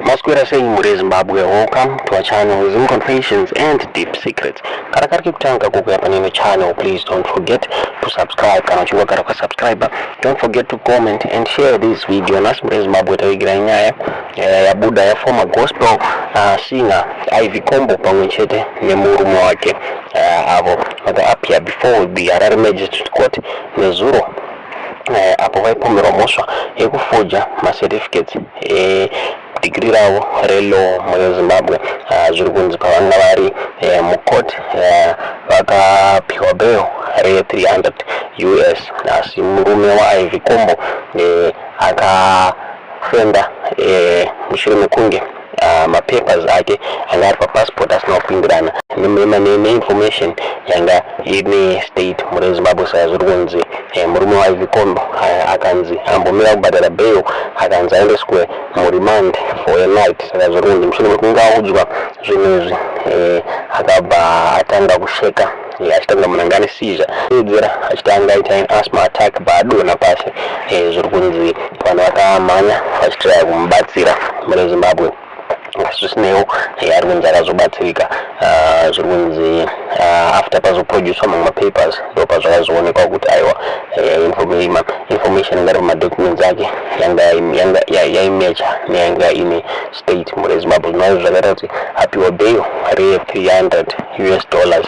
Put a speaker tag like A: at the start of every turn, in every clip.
A: Masquera saying Muri Zimbabwe, welcome to our channel, Zim Confessions and Deep Secrets. Karakari kutanga kukupa nino channel, please don't forget to subscribe. Kana chunga karaka subscriber, don't forget to comment and share this video. Nas Muri Zimbabwe tawigira nyaya ya Buddha ya former gospel singer Ivy Kombo pamwechete ne Murume wake avo apia before the Harare Magistrate Court nezuro apo vaipomerwa ekufoja certificates degree ravo relo muri Zimbabwe zviri kunzi pavanga vari MuCourt vakapiwa bail re 300 US. Asi murume waIvy Kombo akafenda mushure mekunge mapapers ake anga ari papassport asina kupindirana neinformation yanga ine state muri Zimbabwe. Saka zviri kunzi murume waIvy Kombo akanzi ambomira kubhadhara bail akanzi aendeswe muremand for a night. Saka zviri kunzi mushure mekunge audzwa zvinhu izvi akabva atanga kusheka achitanga munangani sizha edzera achitanga aita asthma attack badona pasi. Zviri kunzi vanhu vakamhanya vachitira kumubatsira muri Zimbabwe zvisineiwo ari kunzi akazobatsirika. Zviri kunzi after pazoproducwa mamwe mapapers ndo pazvakazoonekwa kuti aiwa information ingari mumadocuments ake yaimecha neyanga ine state muri Zimbabwe. Zvinoizvo zvakaita kuti apiwa bail re 300 US dollars.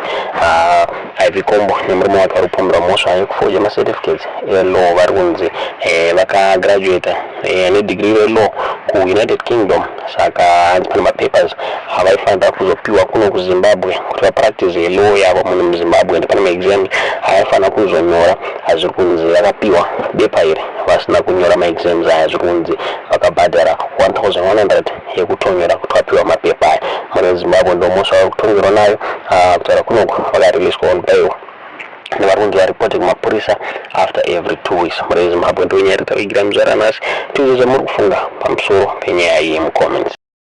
A: Ivy Kombo nemurume wake vari kupomerwa mhosva yekufoja macertificates elaw. Vari kunzi vakagraduata nedegree relaw kuUnited Kingdom. Saka hanzi pane mapapers avaifanira kuzopiwa kuno kuZimbabwe kuti vapractice law yavo muno muZimbabwe. Ende pane maexam avaifanira kuzonyora. Zviri kunzi vakapiwa bepa iri vasina kunyora maexams aya. Zviri kunzi vakabhadhara 1100 yekutonyora kuti vapiwa mapepa aya muri Zimbabwe. Ndo mhosva vari kutongerwa nayo kutaura kunoko vakariliswa on bail nevari kunzi varipoti kumapurisa after every 2 weeks muri Zimbabwe. Ndo nyaya tavigira muzvaranasi tiuze muri kufunga pamusoro penyaya iyi mucomments.